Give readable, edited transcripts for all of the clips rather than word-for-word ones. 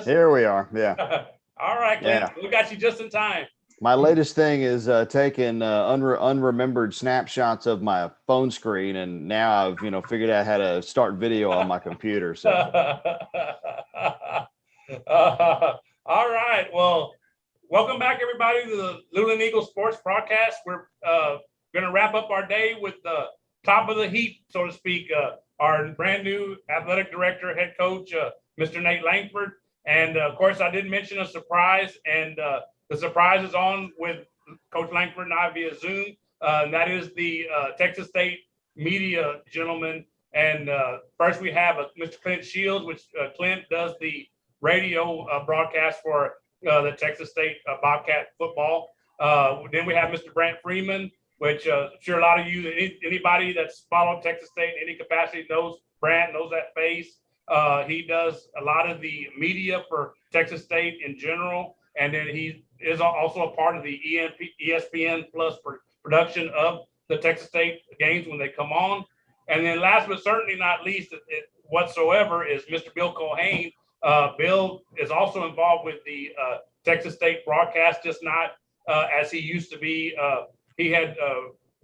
us? Here we are. Yeah. All right, Clint. Yeah. We got you just in time. My latest thing is taking unremembered snapshots of my phone screen, and now I've figured out how to start video on my computer. So, all right. Well, welcome back, everybody, to the Luling Eagles Sports Broadcast. We're going to wrap up our day with the top of the heap, so to speak. Our brand new athletic director, head coach, Mr. Nate Langford. And of course, I did mention a surprise, and the surprise is on with Coach Langford and I via Zoom. And that is the Texas State media gentleman. And first we have Mr. Clint Shields, which Clint does the radio broadcast for the Texas State Bobcat football. Then we have Mr. Brant Freeman, which I'm sure a lot of you, anybody that's followed Texas State in any capacity knows Brant, knows that face. He does a lot of the media for Texas State in general. And then he is also a part of the ESPN Plus production of the Texas State games when they come on. And then last but certainly not least whatsoever is Mr. Bill Colhane. Bill is also involved with the Texas State broadcast, just not as he used to be. He had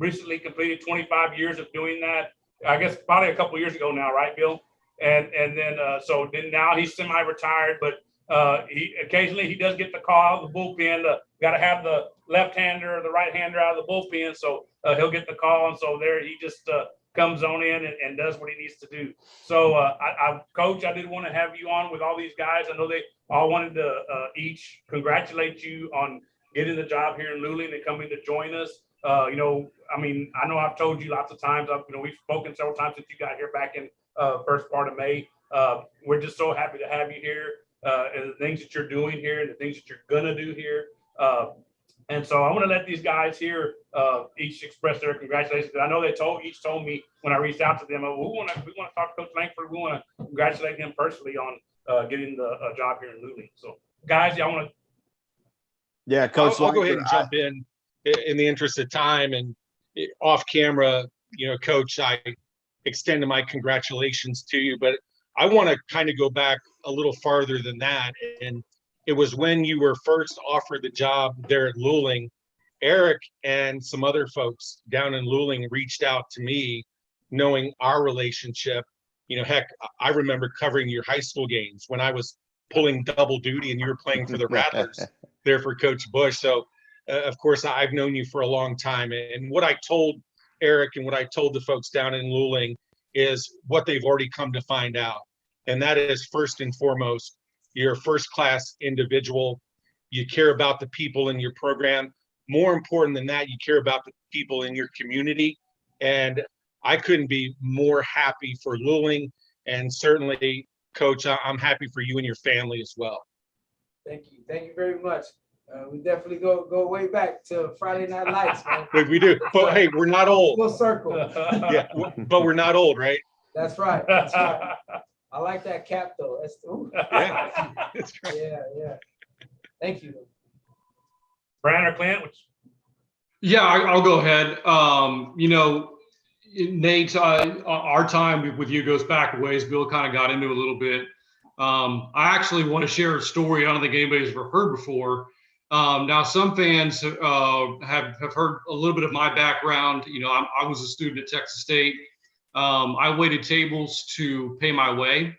recently completed 25 years of doing that. I guess probably a couple of years ago now, right, Bill? And then so then now he's semi-retired, but he occasionally does get the call out of the bullpen. Got to have the left-hander or the right-hander out of the bullpen, so he'll get the call, and so there he just comes on in and does what he needs to do. So, Coach, I did want to have you on with all these guys. I know they all wanted to each congratulate you on getting the job here in Luling and coming to join us. I mean, I know I've told you lots of times. We've spoken several times since you got here back in first part of May. We're just so happy to have you here. And the things that you're doing here and the things that you're gonna do here. And so I want to let these guys here each express their congratulations. I know they each told me when I reached out to them, we want to talk to Coach Langford. We want to congratulate him personally on getting the job here in Luling. So guys, y'all want to? Yeah, Coach. I'll go ahead and jump in the interest of time, and off camera, Coach, I extend my congratulations to you, but I want to kind of go back a little farther than that. And it was when you were first offered the job there at Luling, Eric and some other folks down in Luling reached out to me, knowing our relationship. Heck, I remember covering your high school games when I was pulling double duty and you were playing for the Rattlers there for Coach Bush. So, of course, I've known you for a long time. And what I told Eric and what I told the folks down in Luling is what they've already come to find out. And that is, first and foremost, you're a first-class individual. You care about the people in your program. More important than that, you care about the people in your community. And I couldn't be more happy for Luling. And certainly, Coach, I'm happy for you and your family as well. Thank you. Thank you very much. We definitely go way back to Friday Night Lights, man. We do. But hey, we're not old. Full circle. Yeah, but we're not old, right? That's right. That's right. I like that cap though. Yeah, that's right. Yeah. Thank you. Brian or Clint? Yeah, I'll go ahead. Nate, our time with you goes back a ways. Bill kind of got into it a little bit. I actually want to share a story I don't think anybody's ever heard before. Now, some fans have heard a little bit of my background. I was a student at Texas State. I waited tables to pay my way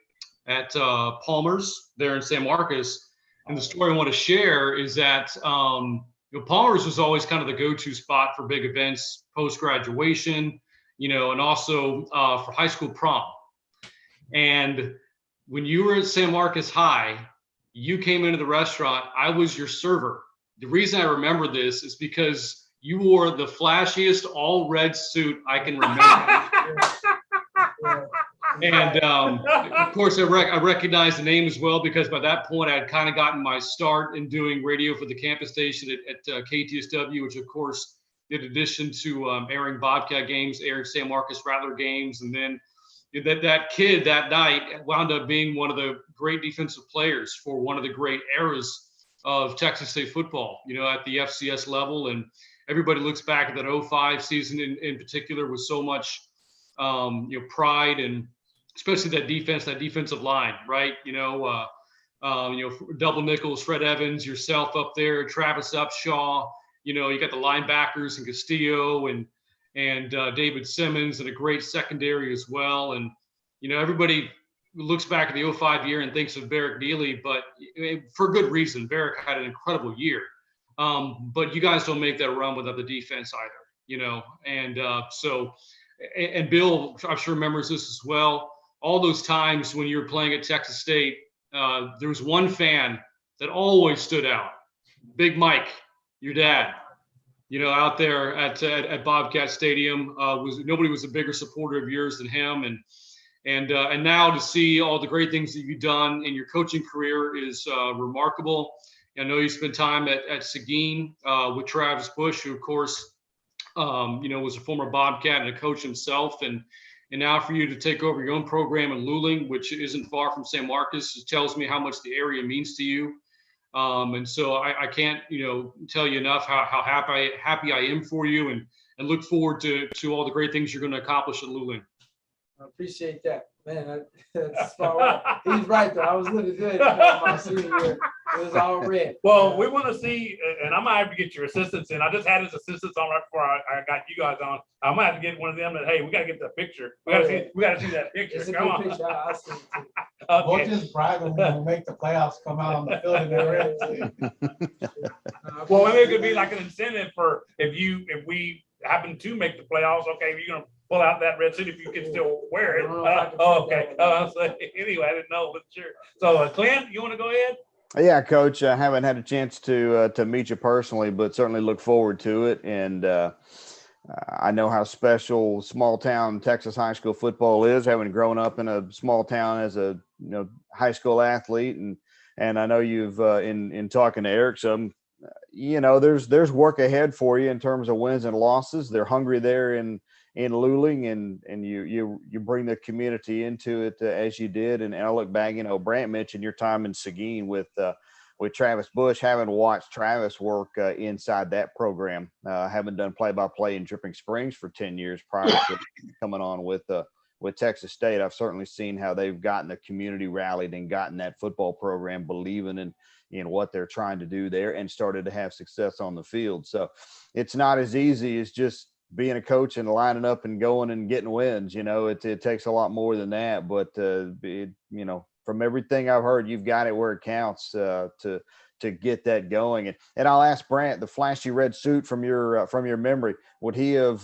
at Palmer's there in San Marcos. And the story I want to share is that Palmer's was always kind of the go-to spot for big events, post-graduation, and also for high school prom. And when you were at San Marcos High, you came into the restaurant, I was your server. The reason I remember this is because you wore the flashiest all red suit I can remember. And of course, I recognize the name as well, because by that point I had kind of gotten my start in doing radio for the campus station at KTSW, which of course, in addition to airing Bobcat games, airing San Marcos Rattler games. And then that kid that night wound up being one of the great defensive players for one of the great eras of Texas State football, at the FCS level. And everybody looks back at that 05 season in particular with so much pride, and especially that defensive line, right? Double nickels, Fred Evans, yourself up there, Travis Upshaw. You got the linebackers and Castillo and David Simmons, and a great secondary as well. And everybody looks back at the 05 year and thinks of Barrick Neely, but for good reason. Barrick had an incredible year. But you guys don't make that run without the defense either, and and Bill, I'm sure remembers this as well. All those times when you were playing at Texas State, there was one fan that always stood out. Big Mike, your dad, out there at Bobcat Stadium. Nobody was a bigger supporter of yours than him. And now to see all the great things that you've done in your coaching career is remarkable. I know you spent time at Seguin with Travis Bush, who of course, was a former Bobcat and a coach himself. And now for you to take over your own program in Luling, which isn't far from San Marcos, it tells me how much the area means to you. And so I can't, tell you enough how happy I am for you, and look forward to all the great things you're going to accomplish at Luling. I appreciate that, man. That's smart. He's right though. I was looking good my senior year. It was all red. Well, we want to see, and I'm gonna have to get your assistants in. I just had his assistants on right before I got you guys on. I'm gonna have to get one of them. And hey, we gotta get the picture. We gotta see that picture. It's a Come good on. picture. I'll send it to you. Okay. We'll just brag when we make the playoffs, come out on the field and they're red. Well, maybe it could be like an incentive for if we happen to make the playoffs. Okay, you're gonna pull out that red suit if you can still wear it. Okay. So anyway, I didn't know, but sure. So Clint, you want to go ahead? Yeah, Coach, I haven't had a chance to meet you personally, but certainly look forward to it. And I know how special small town Texas high school football is, having grown up in a small town as a high school athlete. And I know you've in talking to Eric, some there's work ahead for you in terms of wins and losses. They're hungry there in Luling, and you bring the community into it as you did. And I look back, Brant mentioned your time in Seguin with Travis Bush. Having watched Travis work inside that program, having done play-by-play in Dripping Springs for 10 years prior to coming on with Texas State, I've certainly seen how they've gotten the community rallied and gotten that football program believing in what they're trying to do there, and started to have success on the field. So it's not as easy as just being a coach and lining up and going and getting wins. It takes a lot more than that, but from everything I've heard, you've got it where it counts to get that going. And I'll ask Brant, the flashy red suit from your memory, would he have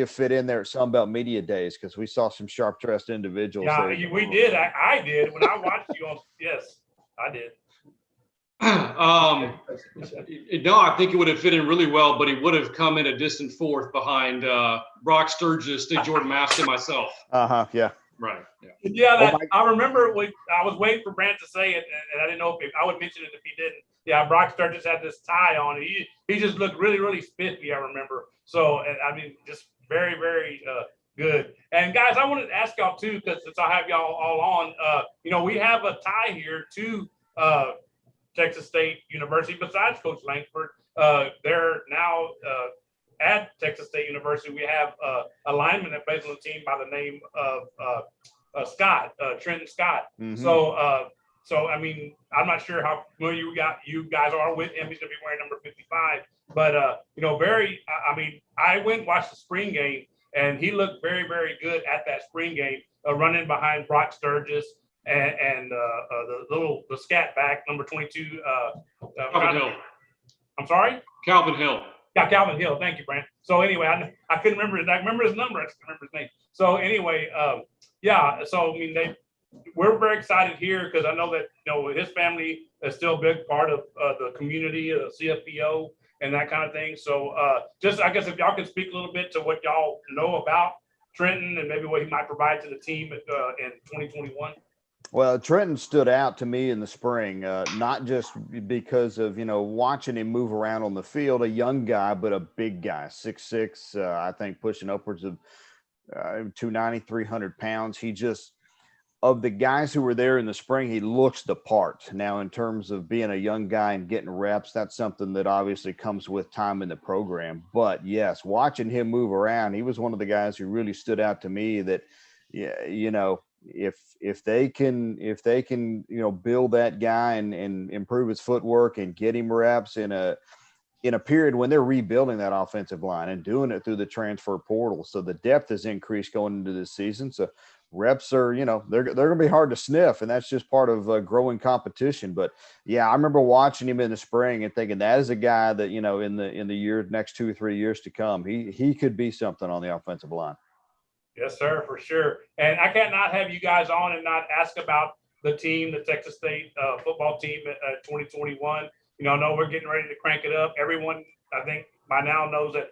fit in there at Sunbelt Media Days? Because we saw some sharp dressed individuals. Yeah, there. we did. I did when I watched you on. Yes, I did. No, I think it would have fit in really well, but he would have come in a distant fourth behind Brock Sturgis, Jordan Mask, and myself. Yeah. Right. Yeah. Yeah, I remember when I was waiting for Brant to say it, and I didn't know if I would mention it if he didn't. Yeah, Brock Sturgis had this tie on. He just looked really, really spiffy, I remember. So, I mean, just very, very good. And guys, I wanted to ask y'all too, because since I have y'all all on, we have a tie here to Texas State University. Besides Coach Langford, they're now at Texas State University. We have a lineman that plays on the team by the name of Scott, Trenton Scott. Mm-hmm. So I mean, I'm not sure how familiar you guys are with him. He's gonna be wearing number 55, but I went and watched the spring game, and he looked very, very good at that spring game, running behind Brock Sturgis and the scat back number 22. Calvin Hill. I'm sorry, Calvin Hill. Yeah, Calvin Hill. Thank you, Brant. So anyway, I couldn't remember his. I remember his number. I just couldn't remember his name. So anyway, So I mean, we're very excited here because I know that his family is still a big part of the community, CFPO, and that kind of thing. So just I guess if y'all can speak a little bit to what y'all know about Trenton and maybe what he might provide to the team in 2021. Well, Trenton stood out to me in the spring, not just because of, watching him move around on the field, a young guy, but a big guy, 6'6", I think pushing upwards of 290, 300 pounds. He just, of the guys who were there in the spring, he looks the part. Now, in terms of being a young guy and getting reps, that's something that obviously comes with time in the program. But yes, watching him move around, he was one of the guys who really stood out to me that, if they can build that guy and improve his footwork and get him reps in a period when they're rebuilding that offensive line and doing it through the transfer portal. So the depth has increased going into this season. So reps are, they're going to be hard to sniff, and that's just part of growing competition. But yeah, I remember watching him in the spring and thinking that is a guy that, in the next 2 or 3 years to come, he could be something on the offensive line. Yes, sir, for sure. And I can't not have you guys on and not ask about the team, the Texas State football team at 2021. I know we're getting ready to crank it up. Everyone, I think, by now knows that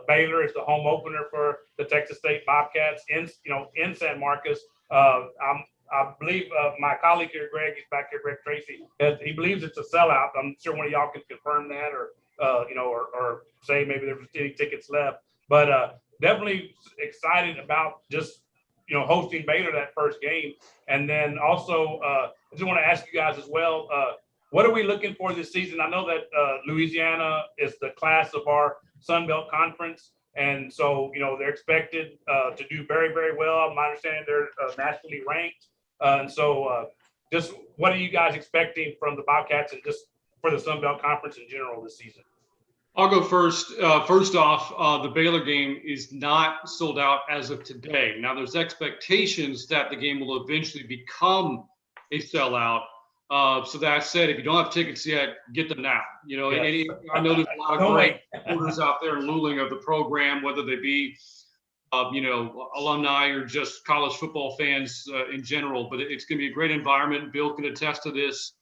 Baylor is the home opener for the Texas State Bobcats in San Marcos. I believe my colleague here, Greg, he's back here, Greg Tracy, he believes it's a sellout. I'm sure one of y'all can confirm that or say maybe there's any tickets left. But definitely excited about just hosting Baylor that first game. And then also I just want to ask you guys as well, what are we looking for this season? I know that Louisiana is the class of our Sun Belt Conference, and so they're expected to do very, very well. My understanding they're nationally ranked, and so just what are you guys expecting from the Bobcats and just for the Sun Belt Conference in general this season? I'll go first. First off, the Baylor game is not sold out as of today. Now, there's expectations that the game will eventually become a sellout. So that said, if you don't have tickets yet, get them now. Yes. I know there's a lot of great supporters out there in Luling of the program, whether they be, alumni or just college football fans in general. But it's going to be a great environment. Bill can attest to this.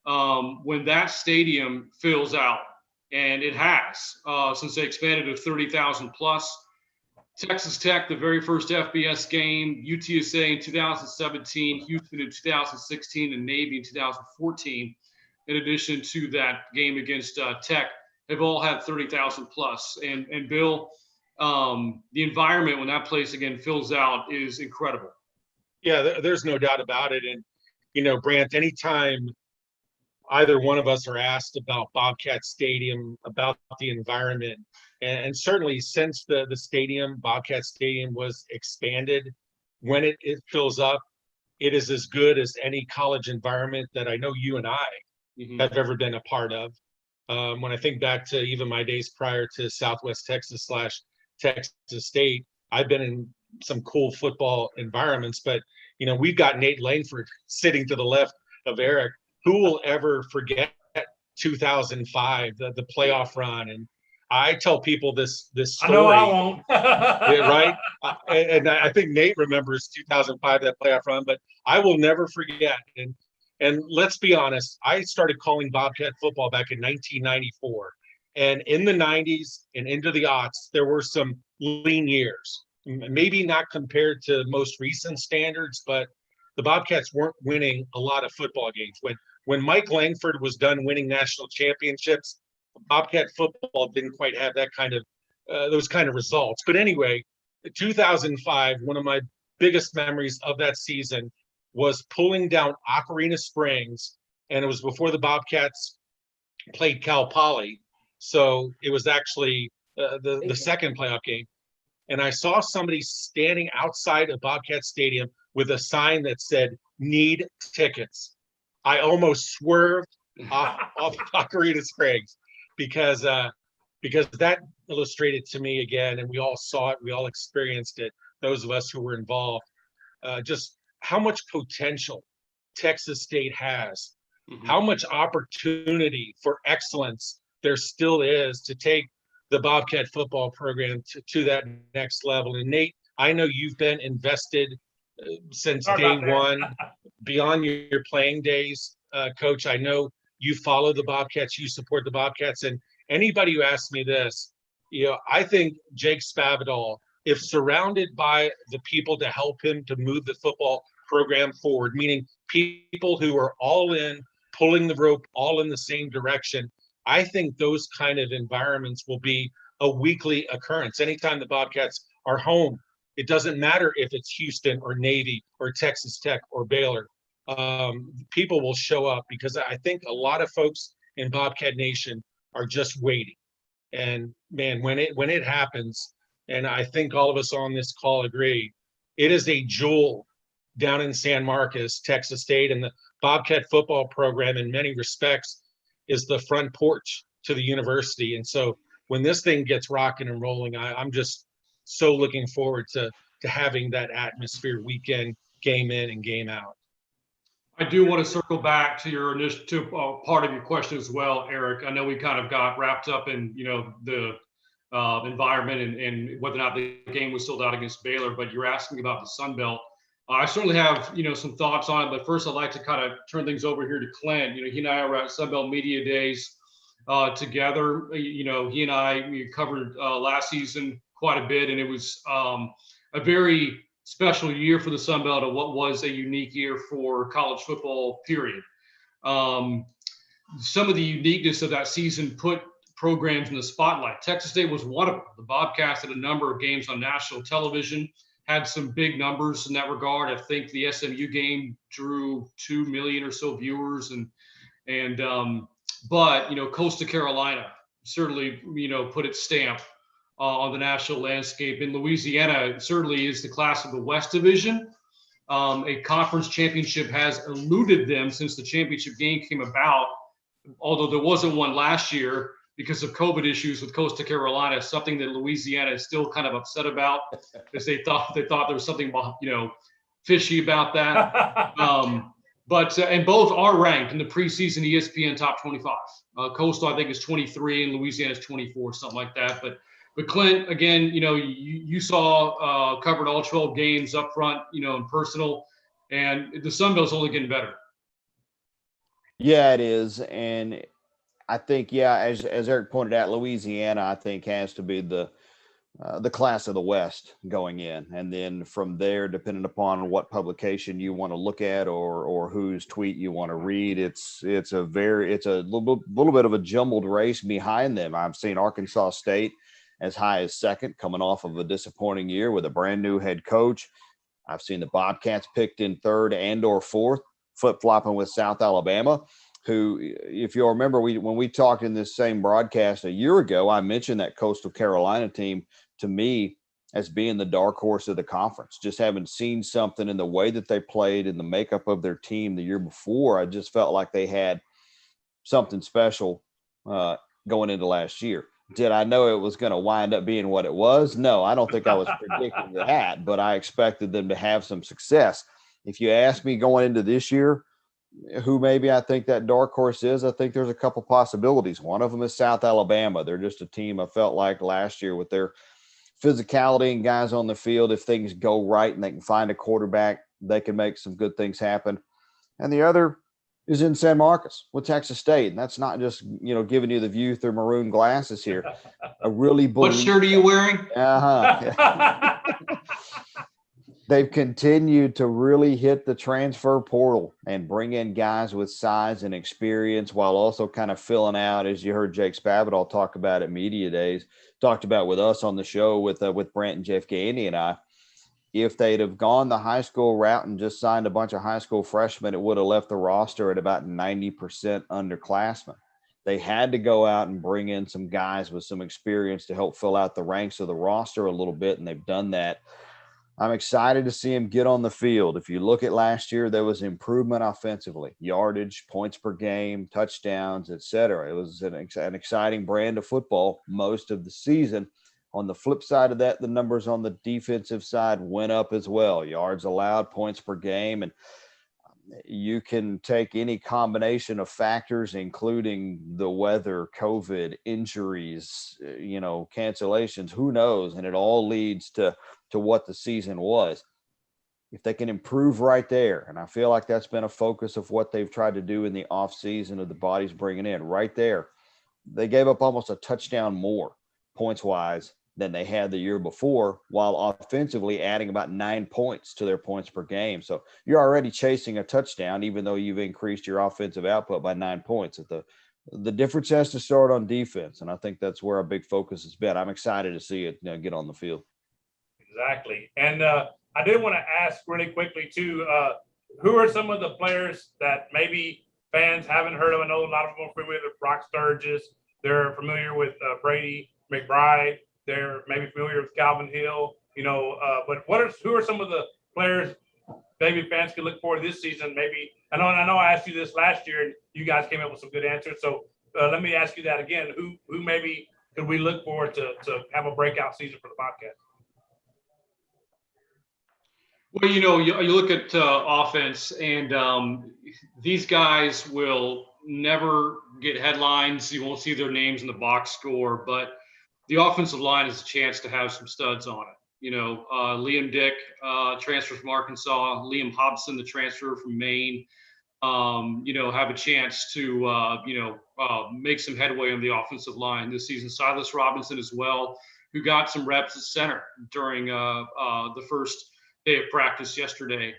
When that stadium fills out, and it has since they expanded to 30,000 plus. Texas Tech, the very first FBS game, UTSA in 2017, Houston in 2016, and Navy in 2014. In addition to that game against Tech, have all had 30,000 plus. And Bill, the environment when that place again fills out is incredible. Yeah, there's no doubt about it. And Brant, anytime either one of us are asked about Bobcat Stadium, about the environment, and certainly since the stadium, Bobcat Stadium, was expanded, when it fills up, it is as good as any college environment that I know you and I have ever been a part of. When I think back to even my days prior to Southwest Texas / Texas State, I've been in some cool football environments, but we've got Nate Langford sitting to the left of Eric. Who will ever forget 2005, the playoff run? And I tell people this story. I know I won't. Right? And I think Nate remembers 2005, that playoff run, but I will never forget. And let's be honest, I started calling Bobcat football back in 1994. And in the 90s and into the aughts, there were some lean years. Maybe not compared to most recent standards, but the Bobcats weren't winning a lot of football games. When Mike Langford was done winning national championships, Bobcat football didn't quite have that kind of those kind of results. But anyway, 2005, one of my biggest memories of that season was pulling down Ocarina Springs, and it was before the Bobcats played Cal Poly, so it was actually the second playoff game. And I saw somebody standing outside of Bobcat Stadium with a sign that said, "Need tickets." I almost swerved off Ocarina Springs because that illustrated to me again, and we all saw it, we all experienced it, those of us who were involved, just how much potential Texas State has, how much opportunity for excellence there still is to take the Bobcat football program to that next level. And Nate, I know you've been invested since day one, beyond your playing days, Coach. I know you follow the Bobcats, you support the Bobcats, and anybody who asks me this, I think Jake Spavital, if surrounded by the people to help him to move the football program forward, meaning people who are all in, pulling the rope, all in the same direction, I think those kind of environments will be a weekly occurrence. Anytime the Bobcats are home, it doesn't matter if it's Houston or Navy or Texas Tech or Baylor. People will show up because I think a lot of folks in Bobcat Nation are just waiting. And man, when it happens, and I think all of us on this call agree, it is a jewel down in San Marcos, Texas State, and the Bobcat football program in many respects is the front porch to the university. And so when this thing gets rocking and rolling, I'm just so looking forward to having that atmosphere weekend, game in and game out. I do want to circle back to your initial part of your question as well, Eric. I know we kind of got wrapped up in, the environment and whether or not the game was sold out against Baylor, but you're asking about the Sun Belt. I certainly have, some thoughts on it, but first I'd like to kind of turn things over here to Clint. He and I were at Sun Belt Media Days together. He and we covered last season quite a bit, and it was a very special year for the Sun Belt, and what was a unique year for college football, period. Some of the uniqueness of that season put programs in the spotlight. Texas State was one of them. The Bobcats had a number of games on national television, had some big numbers in that regard. I think the SMU game drew 2 million or so viewers, but Coastal Carolina certainly put its stamp on the national landscape. In Louisiana, certainly is the class of the West Division. A conference championship has eluded them since the championship game came about, although there wasn't one last year because of COVID issues with Coastal Carolina, something that Louisiana is still kind of upset about because they thought there was something, fishy about that. But and both are ranked in the preseason ESPN top 25. Coastal, I think, is 23 and Louisiana is 24, something like that. But Clint, again, you saw covered all 12 games up front, in personal, and the Sun Belt's only getting better. Yeah, it is. And I think, as Eric pointed out, Louisiana, I think, has to be the class of the West going in. And then from there, depending upon what publication you want to look at or whose tweet you want to read, it's a little bit of a jumbled race behind them. I've seen Arkansas State as high as second, coming off of a disappointing year with a brand new head coach. I've seen the Bobcats picked in third and or fourth, flip-flopping with South Alabama, who, if you'll remember, when we talked in this same broadcast a year ago, I mentioned that Coastal Carolina team to me as being the dark horse of the conference. Just haven't seen something in the way that they played and the makeup of their team the year before. I just felt like they had something special going into last year. Did I know it was going to wind up being what it was? No, I don't think I was predicting that, but I expected them to have some success. If you ask me going into this year, who maybe I think that dark horse is, I think there's a couple possibilities. One of them is South Alabama. They're just a team I felt like last year with their physicality and guys on the field. If things go right and they can find a quarterback, they can make some good things happen. And the other is in San Marcos with Texas State. And that's not just, giving you the view through maroon glasses here. I really believe. What shirt are you wearing? They've continued to really hit the transfer portal and bring in guys with size and experience while also kind of filling out, as you heard Jake Spavital talk about at Media Days, talked about with us on the show with Brent and Jeff Gandy and I. If they'd have gone the high school route and just signed a bunch of high school freshmen, it would have left the roster at about 90% underclassmen. They had to go out and bring in some guys with some experience to help fill out the ranks of the roster a little bit, and they've done that. I'm excited to see him get on the field. If you look at last year, there was improvement offensively, yardage, points per game, touchdowns, etc. It was an exciting brand of football most of the season. On the flip side of that, the numbers on the defensive side went up as well. Yards allowed, points per game, and you can take any combination of factors, including the weather, COVID, injuries, cancellations, who knows, and it all leads to what the season was. If they can improve right there, and I feel like that's been a focus of what they've tried to do in the offseason of the bodies bringing in right there. They gave up almost a touchdown more points-wise than they had the year before, while offensively adding about 9 points to their points per game. So you're already chasing a touchdown, even though you've increased your offensive output by 9 points. The difference has to start on defense, and I think that's where our big focus has been. I'm excited to see it get on the field. Exactly. And I did want to ask really quickly, too, who are some of the players that maybe fans haven't heard of? I know a lot of them are familiar with Brock Sturgis. They're familiar with Brady McBride. They're maybe familiar with Calvin Hill, but who are some of the players maybe fans can look forward to this season. Maybe I know I asked you this last year, and you guys came up with some good answers. So let me ask you that again. Who maybe could we look forward to have a breakout season for the Bobcats? Well, you look at offense, and these guys will never get headlines. You won't see their names in the box score, but the offensive line is a chance to have some studs on it. Liam Dick, transfer from Arkansas, Liam Hobson, the transfer from Maine, have a chance to, make some headway on the offensive line this season. Silas Robinson as well, who got some reps at center during the first day of practice yesterday.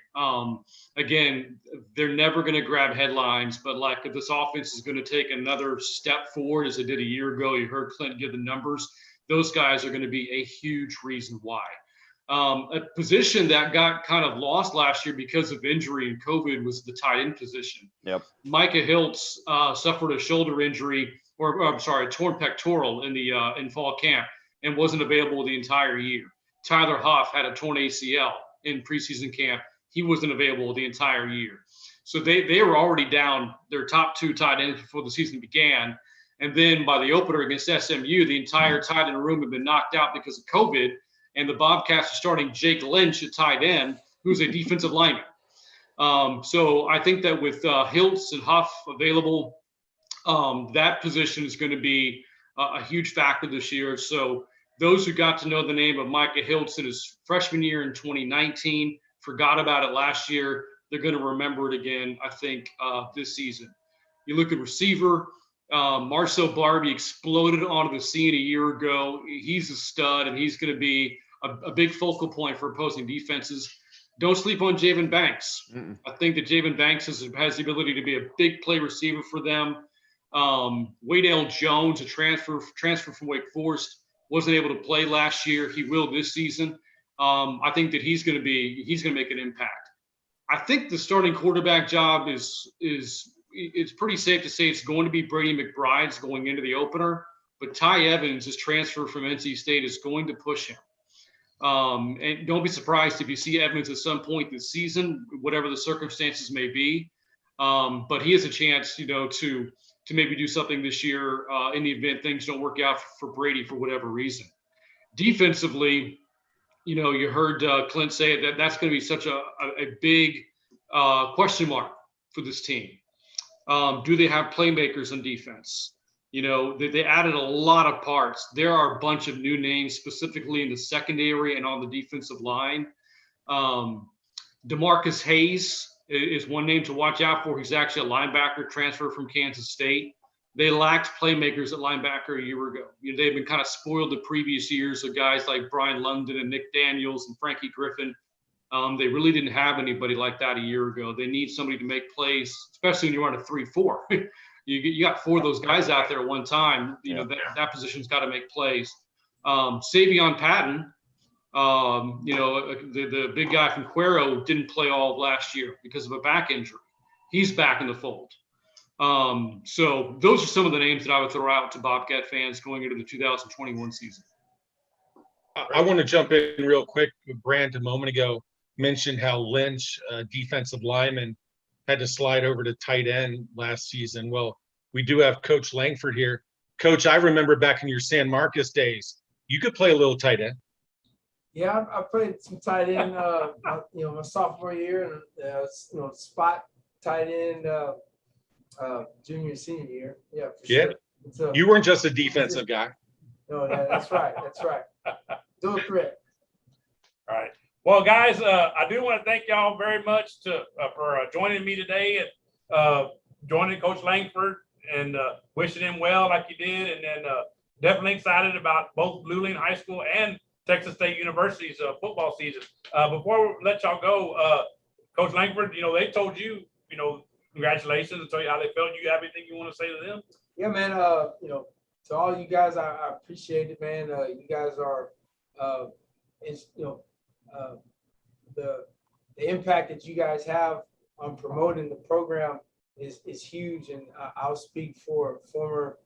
Again, they're never going to grab headlines, but like if this offense is going to take another step forward as it did a year ago, you heard Clint give the numbers, those guys are going to be a huge reason why. A position that got kind of lost last year because of injury and COVID was the tight end position. Yep. Micah Hiltz suffered a shoulder injury, a torn pectoral in fall camp and wasn't available the entire year. Tyler Huff had a torn ACL in preseason camp. He wasn't available the entire year. So they were already down their top two tight ends before the season began. And then by the opener against SMU, the entire tight end room had been knocked out because of COVID. And the Bobcats are starting Jake Lynch at tight end, who's a defensive lineman. So I think that with Hiltz and Huff available, that position is going to be a huge factor this year. So those who got to know the name of Micah Hiltz in his freshman year in 2019, forgot about it last year, they're going to remember it again, I think, this season. You look at receiver, Marcel Barbie exploded onto the scene a year ago. He's a stud, and he's going to be a big focal point for opposing defenses. Don't sleep on Javen Banks. I think that Javen Banks has the ability to be a big play receiver for them. Waydale Jones, a transfer from Wake Forest, wasn't able to play last year. He will this season. I think that he's going to make an impact. I think the starting quarterback job is it's pretty safe to say it's going to be Brady McBride's going into the opener, but Ty Evans, his transfer from NC State, is going to push him. And don't be surprised if you see Evans at some point this season, whatever the circumstances may be. But he has a chance, to maybe do something this year in the event things don't work out for Brady for whatever reason. Defensively, you heard Clint say that that's going to be such a big question mark for this team. Do they have playmakers on defense? They added a lot of parts. There are a bunch of new names specifically in the secondary and on the defensive line. DeMarcus Hayes is one name to watch out for. He's actually a linebacker transfer from Kansas State. They lacked playmakers at linebacker a year ago. They've been kind of spoiled the previous years of guys like Brian London and Nick Daniels and Frankie Griffin. They really didn't have anybody like that a year ago. They need somebody to make plays, especially when you run a 3-4. You got four of those guys out there at one time. That position's got to make plays. Savion Patton, the big guy from Cuero, didn't play all of last year because of a back injury. He's back in the fold. So those are some of the names that I would throw out to Bobcat fans going into the 2021 season. I want to jump in real quick. Brand a moment ago mentioned how Lynch, defensive lineman, had to slide over to tight end last season. Well, we do have Coach Langford here. Coach, I remember back in your San Marcos days, you could play a little tight end. Yeah, I played some tight end, my sophomore year, and spot tight end junior, senior year. Yeah, for sure. So, you weren't just a defensive guy. No, that's right. That's right. Do it correct. All right. Well, guys, I do want to thank y'all very much for joining me today and joining Coach Langford and wishing him well like you did. And then definitely excited about both Luling High School and Texas State University's football season. Before we let y'all go, Coach Langford, they told you, congratulations and tell you how they felt. You have anything you want to say to them? Yeah, man. To all you guys, I appreciate it, man. You guys are, the impact that you guys have on promoting the program is huge, and I'll speak for former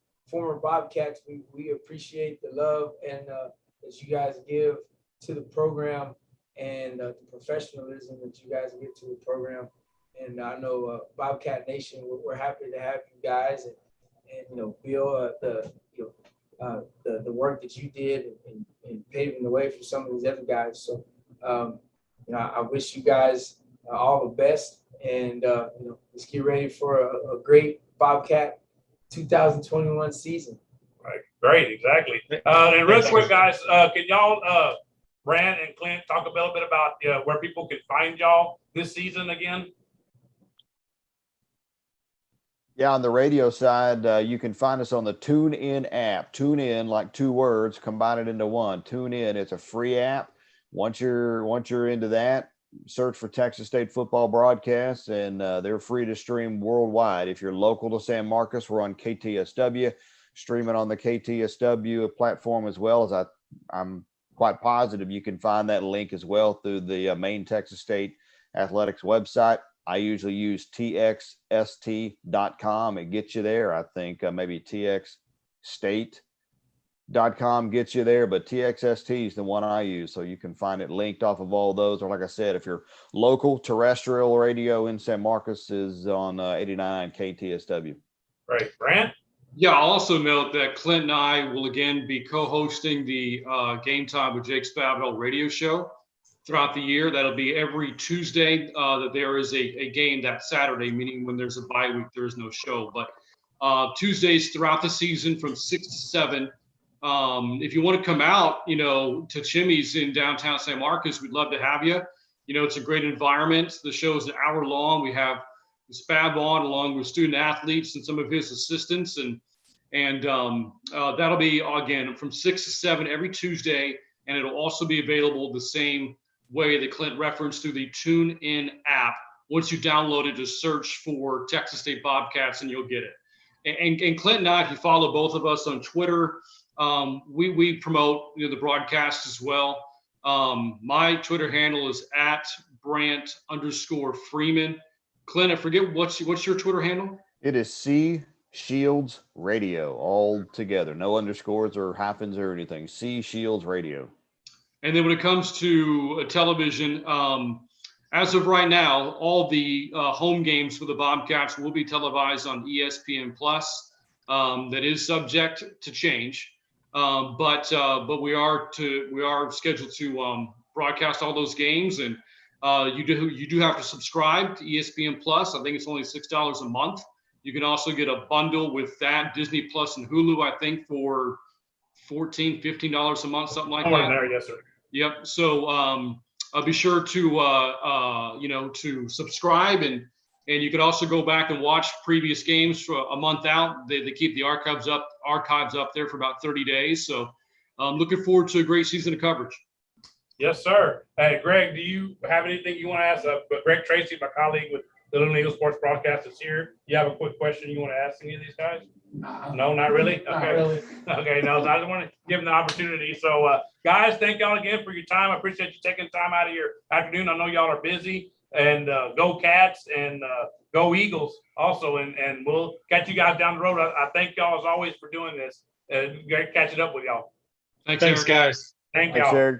Bobcats. We appreciate the love and that you guys give to the program. and the professionalism that you guys get to the program. And I know Bobcat Nation, we're happy to have you guys, and Bill, the work that you did in paving the way for some of these other guys. So, I wish you guys all the best, and let's get ready for a great Bobcat 2021 season. Right. Great. Exactly. And real quick, guys, can y'all, Brand and Clint, talk a little bit about where people can find y'all this season again? Yeah, on the radio side, you can find us on the TuneIn app. TuneIn, like two words, combine it into one. TuneIn, it's a free app. Once you're into that, search for Texas State football broadcasts, and they're free to stream worldwide. If you're local to San Marcos, we're on KTSW, streaming on the KTSW platform, as well as I'm quite positive you can find that link as well through the main Texas State athletics website. I usually use txst.com. It gets you there. I think maybe txstate.com gets you there, but TXST is the one I use. So you can find it linked off of all those. Or like I said, if you're local, terrestrial radio in San Marcos is on 89 KTSW. Right. Brand? Yeah, I'll also note that Clint and I will again be co-hosting the Game Time with Jake Spavital radio show throughout the year. That'll be every Tuesday that there is a game that Saturday, meaning when there's a bye week, there's no show. But Tuesdays throughout the season from 6 to 7. If you want to come out, to Chimmy's in downtown San Marcos, we'd love to have you. It's a great environment. The show is an hour long. We have Spav on along with student athletes and some of his assistants. And that'll be, again, from 6 to 7 every Tuesday. And it'll also be available the same way that Clint referenced through the TuneIn app. Once you download it, just search for Texas State Bobcats and you'll get it. And Clint and I, if you follow both of us on Twitter, we promote the broadcast as well. My Twitter handle is @Brant_Freeman. Clint, I forget what's your Twitter handle? It is C Shields Radio, all together, no underscores or hyphens or anything. C Shields Radio. And then when it comes to television, as of right now, all the home games for the Bobcats will be televised on ESPN Plus. That is subject to change, but we are scheduled to broadcast all those games, and you do have to subscribe to ESPN Plus. I think it's only $6 a month. You can also get a bundle with that, Disney Plus and Hulu, I think for $14, $15 a month, something like that. There, yes, sir. Yep. So I'll be sure to to subscribe, and you can also go back and watch previous games for a month out. They keep the archives up there for about 30 days. So I'm looking forward to a great season of coverage. Yes, sir. Hey, Greg, do you have anything you want to ask? But Greg Tracy, my colleague with the Little Eagle Sports Broadcast, is here. You have a quick question you want to ask any of these guys? No, not really? Okay. Not really. Okay, no, I just want to give them the opportunity. So, guys, thank y'all again for your time. I appreciate you taking time out of your afternoon. I know y'all are busy. And go Cats and go Eagles also. And we'll catch you guys down the road. I thank y'all as always for doing this. Great catching up with y'all. Thanks, guys. Thank y'all. Thanks, Eric.